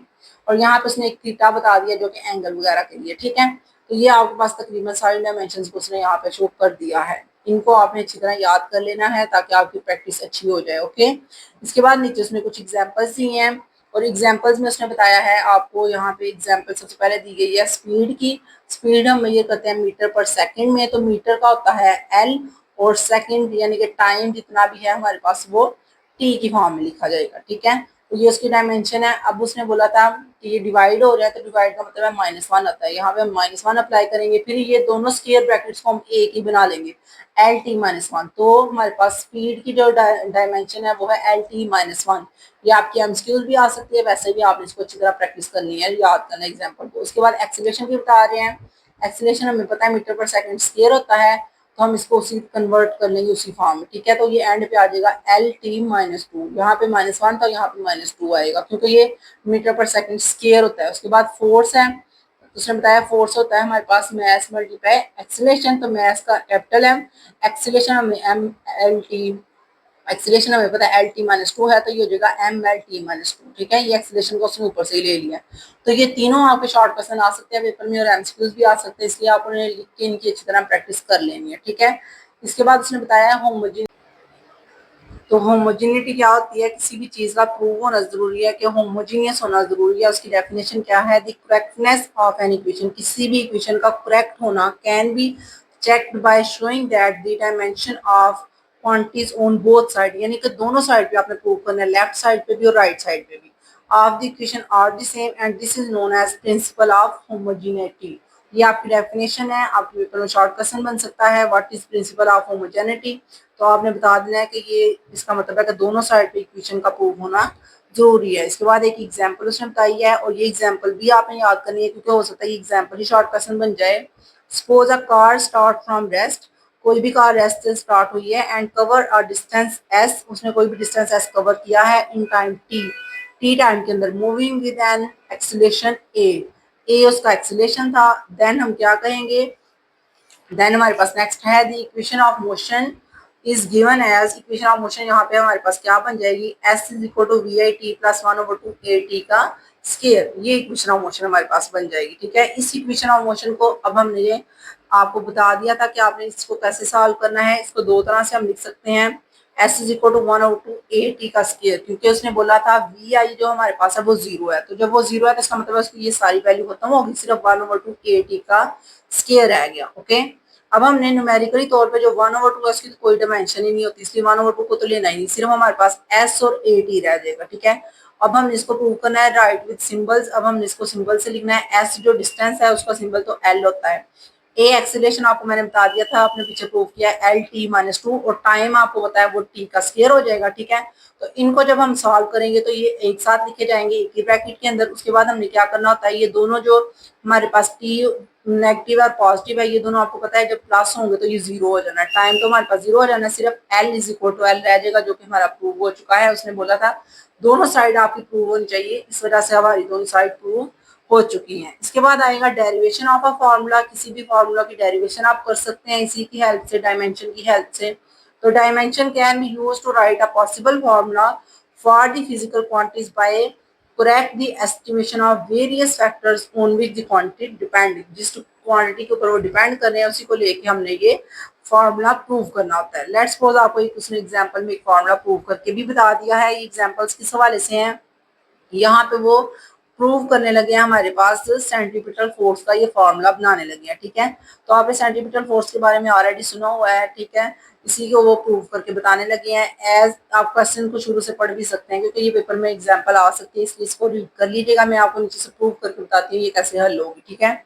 और यहाँ पे उसने एक थीटा बता दिया जो कि एंगल वगैरह के लिए, ठीक है। तो ये आपके पास तकरीबन सारी डायमेंशंस को उसने यहाँ पे शो कर दिया है। इनको आपने अच्छी तरह याद कर लेना है ताकि आपकी प्रैक्टिस अच्छी हो जाए। ओके, इसके बाद नीचे उसने कुछ एग्जांपल्स दिए हैं, और एग्जांपल्स में उसने बताया है आपको, यहाँ पे एग्जांपल सबसे पहले दी गई है स्पीड की। स्पीड हम मेजर करते हैं मीटर पर सेकंड में, तो मीटर का होता है एल, और सेकंड यानी कि टाइम जितना भी है हमारे पास वो टी की फॉर्म में लिखा जाएगा, ठीक है। तो ये उसकी डायमेंशन है। अब उसने बोला था कि ये डिवाइड हो रहा है, तो डिवाइड का मतलब है -1 आता है। यहाँ पे हम -1 अप्लाई करेंगे, फिर ये दोनों स्क्वायर ब्रैकेट्स को हम एक ही बना लेंगे, एल टी -1। तो हमारे पास स्पीड की जो डायमेंशन है वो है एल टी -1। ये आपकी एमसीक्यूज भी आ सकती है, वैसे भी आप इसको अच्छी तरह प्रैक्टिस करनी है, याद करना एग्जाम्पल को। उसके बाद एक्सीलरेशन भी बता रहे हैं। एक्सीलरेशन हमें पता है मीटर पर सेकंड स्क्वायर होता है, तो हम इसको उसी कन्वर्ट कर लेंगे उसी फॉर्म में, ठीक है। तो ये एंड पे आ जाएगा एल टी -2, यहाँ पे -1 था, यहाँ पे -2 आएगा क्योंकि ये मीटर पर सेकंड स्क्वायर होता है। उसके बाद फोर्स है, उसने बताया फोर्स होता है हमारे पास मैस मल्टीप्लाई एक्सीलरेशन, तो मैस का कैपिटल एम, एक्सीलरेशन हमें एम एल टी, एक्सीलरेशन हमें पता है एल टी -2 है, तो ये हो जाएगा एम एल टी -2, ठीक है। ये एक्सीलरेशन को उसने ऊपर से ही ले लिया। तो ये तीनों आपके शॉर्ट क्वेश्चन आ सकते हैं पेपर में, और एमसीक्यूज भी आ सकते हैं, इसलिए आप उन्हें लिख के इनकी अच्छी तरह प्रैक्टिस कर लेनी है, ठीक है। इसके बाद उसने बताया होमोजेनिटी। तो होमोजेनिटी क्या होती है, किसी भी चीज का प्रूव होना जरूरी है कि होमोजीनियस होना जरूरी है। उसकी डेफिनेशन क्या है, the correctness of an equation, किसी भी इक्वेशन का करेक्ट होना can be checked by showing that the dimension of quantities on both side, यानी कि दोनों साइड पे आपने प्रूव करना है, लेफ्ट साइड पे भी और राइट साइड पे भी, of the equation are the same, and this is known as principle of homogeneity. ये आपकी डेफिनेशन है, आपके पेपर में शॉर्ट क्वेश्चन बन सकता है, what is principal of homogeneity. तो आपने बता देना है कि ये इसका मतलब है कि दोनों साइड पे इक्वेशन का प्रूव होना जरूरी है। इसके बाद एक एग्जांपल उसने बताई है, और ये एग्जांपल भी आपने याद करनी है क्योंकि हो सकता है ये एग्जांपल ही शॉर्ट क्वेश्चन बन जाए। Suppose a car start from rest, कोई भी कार रेस्ट से स्टार्ट हुई है, and cover a distance S, उसने कोई भी डिस्टेंस एस कवर किया है in time T, T time के अंदर, moving with an acceleration A उसका एक्सीलरेशन था। देन हम क्या कहेंगे, देन हमारे पास नेक्स्ट है the equation of motion is given as, equation of motion यहाँ पे हमारे पास क्या बन जाएगी, S is equal to V I T plus 1/2 A T का स्केयर, ये इक्वेशन ऑफ मोशन हमारे पास बन जाएगी, ठीक है। इस इक्वेशन ऑफ मोशन को अब हमने आपको बता दिया था कि आपने इसको कैसे सॉल्व करना है। इसको दो तरह से हम लिख सकते हैं, S is equal to 1/2 A T का स्केयर, क्योंकि उसने बोला था वी आई जो हमारे पास है वो जीरो है, तो जब वो जीरो है तो इसका मतलब है उसकी ये सारी वैल्यू खत्म होगी, सिर्फ 1/2 ए टी का स्केयर रह गया, ओके। अब हमने न्यूमेरिकली तौर पे जो 1/2 है उसकी तो कोई डायमेंशन ही नहीं होती, इसलिए 1/2 को तो लेना ही नहीं, सिर्फ हमारे पास s और 8 ही रह जाएगा। ठीक है, अब हमने इसको प्रूव करना है राइट विद सिंबल्स। अब हमने इसको सिंबल से लिखना है। s जो डिस्टेंस है उसका सिंबल तो l होता है। a एक्सीलरेशन आपको मैंने बता दिया था, आपने पीछे प्रूव किया l t-2, और टाइम आपको बताया वो t का स्क्वायर हो जाएगा। ठीक है, तो इनको जब हम सॉल्व करेंगे तो ये एक साथ लिखे जाएंगे एक ही ब्रैकेट के अंदर। उसके बाद हमने क्या करना होता है, ये दोनों जो हमारे पास t नेगेटिव और पॉजिटिव है, ये दोनों आपको पता है जब प्लस होंगे तो ये जीरो हो जाना है, टाइम तो हमारे पास जीरो हो जाना है, सिर्फ l is equal to l रह जाएगा, जो कि हमारा प्रूव हो चुका है। उसने बोला था दोनों साइड आपकी प्रूव होनी चाहिए, इस वजह से हमारी दोनों साइड प्रूव हो चुकी हैं। इसके बाद आएगा डेरिवेशन ऑफ अ फार्मूला। किसी भी फार्मूला की डेरिवेशन आप कर सकते हैं इसी की हेल्प से, डायमेंशन की हेल्प से। तो dimension can be used to write a possible formula for the physical quantities by correct the estimation of various factors on which the quantity depend. जिस क्वांटिटी के ऊपर वो डिपेंड कर रहे हैं उसी को लेके हमने ये फार्मूला प्रूव करना होता है। लेट्स सपोज आपको एक उसने एग्जांपल में एक फार्मूला प्रूव करके भी बता दिया है। ये एग्जांपल्स किस हवाले से हैं, यहाँ पे वो प्रूव करने लगे हैं हमारे पास सेंट्रीपिटल फोर्स का ये फॉर्मूला बनाने लगे हैं। ठीक है, तो आपने सेंट्रीपिटल फोर्स के बारे में ऑलरेडी सुना हुआ है। ठीक है, इसी को वो प्रूव करके बताने लगे हैं। एज आप क्वेश्चन को शुरू से पढ़ भी सकते हैं क्योंकि ये पेपर में एग्जांपल आ सकती है, इसलिए इसको रीड कर लीजिएगा। मैं आपको नीचे से प्रूव करके बताती हूँ ये कैसे हल होगी। ठीक है,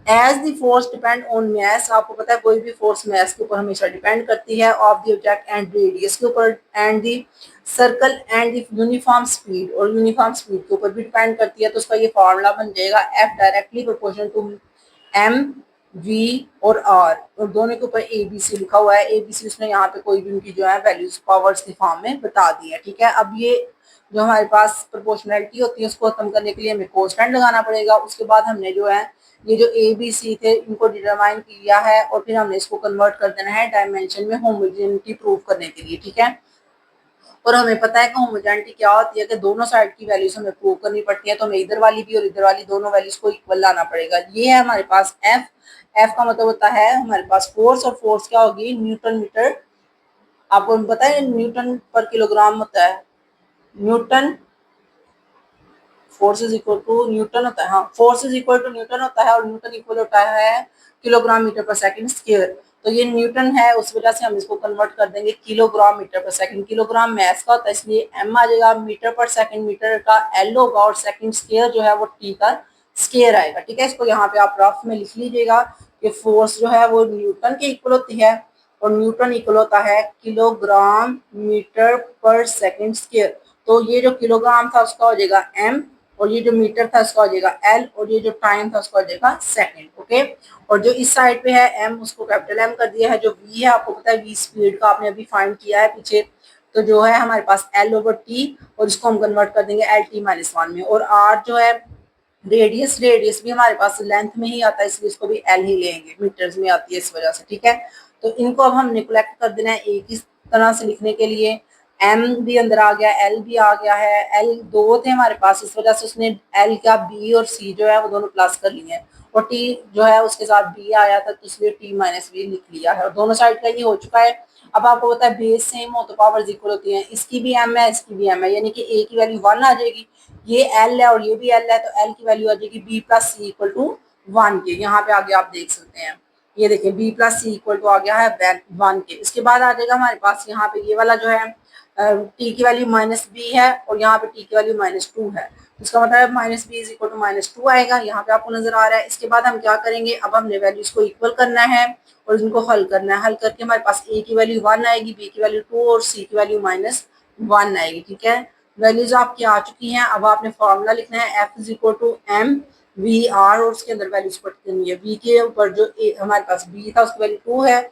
as the force depend on mass, आपको पता है कोई भी फोर्स मैस के ऊपर हमेशा डिपेंड करती है, of the object and radius के ऊपर, and the circle and the uniform speed, और यूनिफॉर्म स्पीड के ऊपर भी डिपेंड करती है। तो उसका ये फॉर्मूला बन जाएगा F directly proportional to M V और आर, और दोनों के ऊपर ए बी सी लिखा हुआ है। ए बी सी उसने यहाँ पे कोई भी उनकी जो है वैल्यूज पावर्स की फॉर्म में बता दी है। ठीक है, अब ये जो हमारे पास प्रोपोर्शनैलिटी होती है उसको खत्म करने के लिए हमें कोस्टेंट लगाना पड़ेगा। उसके बाद हमने जो है ये जो ए बी सी थे इनको डिटरमाइन किया है, और फिर हमने इसको कन्वर्ट कर देना है डायमेंशन में होमोजेनिटी प्रूव करने के लिए। ठीक है, और हमें पता है कि होमोजेनिटी क्या होती है कि दोनों साइड की वैल्यूज हमें प्रूव करनी पड़ती है, तो हमें इधर वाली भी और इधर वाली दोनों वैल्यूज को इक्वल लाना पड़ेगा। ये है हमारे पास एफ। एफ का मतलब होता है हमारे पास फोर्स, और फोर्स क्या होगी न्यूटन मीटर। आपको पता है न्यूटन पर किलोग्राम होता है, newton force is equal to newton होता है। हाँ, force is equal to newton होता है, और न्यूटन इक्वल होता है kilogram metre per second square. तो ये न्यूटन है, उस वजह से हम इसको कन्वर्ट कर देंगे kilogram metre per second. Kilogram mess का होता है इसलिए एम आ जाएगा, मीटर पर सेकंड मीटर का एल होगा, और सेकंड स्क्वायर जो है वो टी का स्क्वायर आएगा। ठीक है, इसको यहाँ पे आप रफ में लिख लीजिएगा कि फोर्स जो है वो न्यूटन के इक्वल होती है, और न्यूटन इक्वल होता है kilogram metre per second square. तो ये जो किलोग्राम था उसका हो जाएगा एम, और ये जो मीटर था उसका हो जाएगा एल, और ये जो टाइम था उसका हो जाएगा सेकंड। ओके, और जो इस साइड पे है एम उसको कैपिटल एम कर दिया है। जो वी है आपको पता है वी स्पीड का आपने अभी फाइंड किया है पीछे, तो जो है हमारे पास एल ओवर टी, और इसको हम कन्वर्ट कर देंगे एल टी माइनस वन में। और आर जो है रेडियस, रेडियस भी हमारे पास लेंथ में ही आता है इसलिए इसको भी एल ही लेंगे, मीटर्स में आती है इस वजह से। ठीक है, तो इनको अब हम निकोलेक्ट कर देना है एक ही तरह से लिखने के लिए। एम भी अंदर आ गया, एल भी आ गया है। एल दो थे हमारे पास, इस वजह से उसने एल का बी और सी जो है वो दोनों प्लस कर लिए हैं, और टी जो है उसके साथ बी आया था तो इसलिए टी माइनस बी लिख लिया है, और दोनों साइड का ये हो चुका है। अब आपको पता है बेस सेम हो तो पावर्स इक्वल होती हैं, इसकी भी एम है इसकी भी एम है, यानी कि ए की वैल्यू 1 आ जाएगी, ये एल है और ये भी एल है, तो एल की वैल्यू आ जाएगी B plus C equal to 1 के। यहाँ पे आगे आप देख सकते हैं, ये देखिए B plus C equal to आ गया है 1 के। इसके बाद आ जाएगा हमारे पास यहाँ पे ये वाला जो है टी की वैल्यू माइनस बी है, और यहाँ पे टी की वैल्यू -2 है, इसका मतलब है minus B is equal to -2 आएगा, यहाँ पे आपको नजर आ रहा है। इसके बाद हम क्या करेंगे, अब हमने वैल्यूज को इक्वल करना है और इनको हल करना है। हल करके हमारे पास ए की वैल्यू 1 आएगी, बी की वैल्यू 2 और सी की वैल्यू -1 आएगी। ठीक है, वैल्यूज आपकी आ चुकी हैं। अब आपने फॉर्मूला लिखना है F is equal to M V R, और उसके अंदर वैल्यूज पुट करनी है। वी के ऊपर जो हमारे पास बी था उसकी वैल्यू 2 है,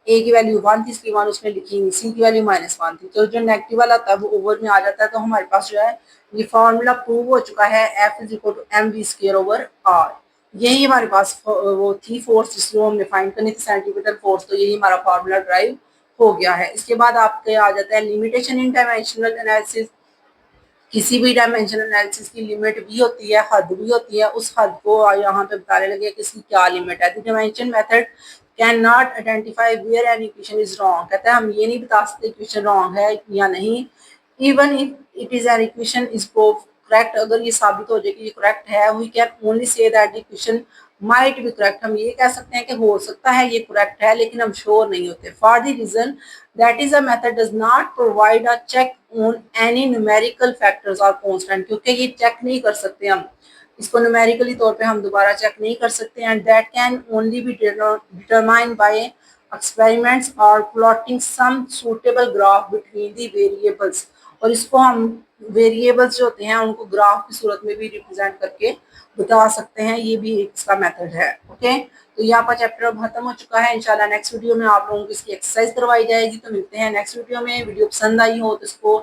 ए की वैल्यू 1 थी इसकी 1 उसमें लिखी, सी की वैल्यू -1 थी, तो जो नेगेटिव वाला था वो ओवर में आ जाता है। तो हमारे पास जो है ये फॉर्मूला प्रूव हो चुका है, F is equal to M V square over R. यही हमारे पास वो थी फोर्स जिसको हमने फाइंड करनी थी सेंटीमीटर फोर्स, तो यही हमारा फॉर्मूला ड्राइव हो गया है। इसके बाद आपके आ जाता है लिमिटेशन इन डायमेंशनल एनालिसिस। किसी भी डायमेंशनल एनालिसिस की लिमिट भी होती है, हद भी होती है, उस हद को यहाँ पे बताने लगे कि इसकी क्या लिमिट है। The dimension method can not identify where an equation is wrong, कहता है हम ये नहीं बता सकते इक्वेशन रॉन्ग है या नहीं, even if it is an equation is prove correct, अगर ये साबित हो जाए कि ये करेक्ट है, we can only say that the equation might be correct, हम ये कह सकते हैं कि हो सकता है ये करेक्ट है, लेकिन हम श्योर नहीं होते। For the reason that is a method does not provide a check on any numerical factors और कांस्टेंट, क्योंकि ये चेक नहीं कर सकते हम इसको, न्यूमेरिकली तौर पे हम दोबारा चेक नहीं कर सकते। And that can only be determined by experiments और plotting some suitable graph between the variables, और इसको हम वेरिएबल्स जो होते हैं उनको ग्राफ की सूरत में भी रिप्रेजेंट करके बता सकते हैं, ये भी एक इसका मेथड है। ओके, तो यहाँ पर चैप्टर खत्म हो चुका है। इंशाल्लाह नेक्स्ट वीडियो में आप लोगों को इसकी एक्सरसाइज करवाई जाएगी। तो मिलते हैं नेक्स्ट वीडियो में। वीडियो पसंद आई हो तो इसको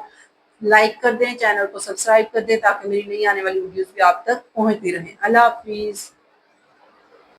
लाइक कर दें, चैनल को सब्सक्राइब कर दें, ताकि मेरी नई आने वाली वीडियोस भी आप तक पहुंचती रहें। अल्लाह हाफिज।